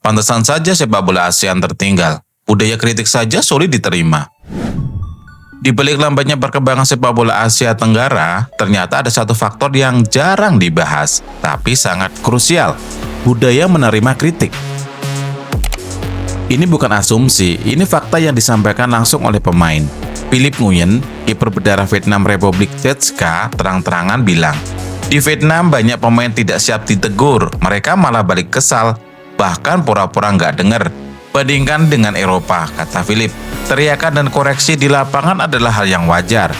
Pantesan saja sepak bola ASEAN tertinggal. Budaya kritik saja sulit diterima. Di balik lambatnya perkembangan sepak bola Asia Tenggara, ternyata ada satu faktor yang jarang dibahas, tapi sangat krusial. Budaya menerima kritik. Ini bukan asumsi, ini fakta yang disampaikan langsung oleh pemain. Philip Nguyen, kiper berdarah Vietnam Republic CSKA, terang-terangan bilang, di Vietnam banyak pemain tidak siap ditegur, mereka malah balik kesal, bahkan pura-pura nggak dengar. Bandingkan dengan Eropa, kata Philip, teriakan dan koreksi di lapangan adalah hal yang wajar.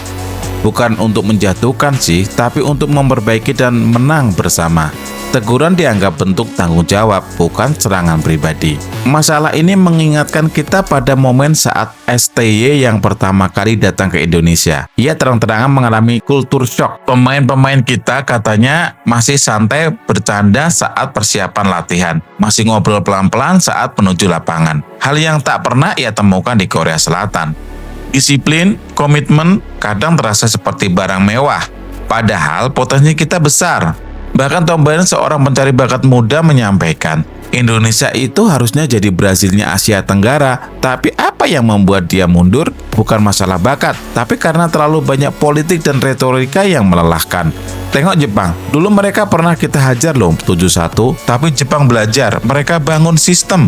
Bukan untuk menjatuhkan sih, tapi untuk memperbaiki dan menang bersama. Teguran dianggap bentuk tanggung jawab, bukan serangan pribadi. Masalah ini mengingatkan kita pada momen saat STY yang pertama kali datang ke Indonesia. Ia terang-terangan mengalami kultur shock. Pemain-pemain kita katanya masih santai bercanda saat persiapan latihan, masih ngobrol pelan-pelan saat menuju lapangan. Hal yang tak pernah ia temukan di Korea Selatan. Disiplin, komitmen, kadang terasa seperti barang mewah. Padahal potensi kita besar. Bahkan Tom Barron, seorang pencari bakat muda, menyampaikan, Indonesia itu harusnya jadi Brasilnya Asia Tenggara, tapi apa yang membuat dia mundur? Bukan masalah bakat, tapi karena terlalu banyak politik dan retorika yang melelahkan. Tengok Jepang, dulu mereka pernah kita hajar loh 7-1, tapi Jepang belajar, mereka bangun sistem.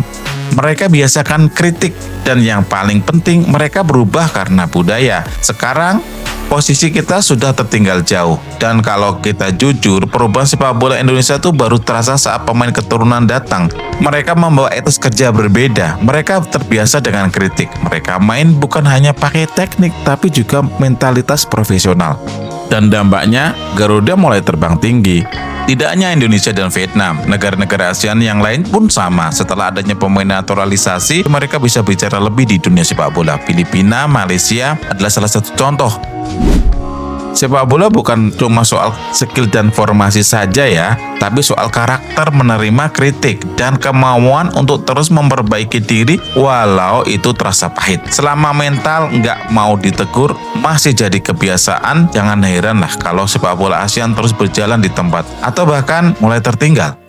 Mereka biasakan kritik, dan yang paling penting mereka berubah karena budaya. Sekarang, posisi kita sudah tertinggal jauh. Dan kalau kita jujur, perubahan sepak bola Indonesia itu baru terasa saat pemain keturunan datang. Mereka membawa etos kerja berbeda. Mereka terbiasa dengan kritik. Mereka main bukan hanya pakai teknik, tapi juga mentalitas profesional. Dan dampaknya, Garuda mulai terbang tinggi. Tidak hanya Indonesia dan Vietnam, negara-negara ASEAN yang lain pun sama. Setelah adanya pemain naturalisasi, mereka bisa bicara lebih di dunia sepak bola. Filipina, Malaysia adalah salah satu contoh. Sepak bola bukan cuma soal skill dan formasi saja ya, tapi soal karakter menerima kritik dan kemauan untuk terus memperbaiki diri walau itu terasa pahit. Selama mental nggak mau ditegur masih jadi kebiasaan, jangan heran lah kalau sepak bola ASEAN terus berjalan di tempat atau bahkan mulai tertinggal.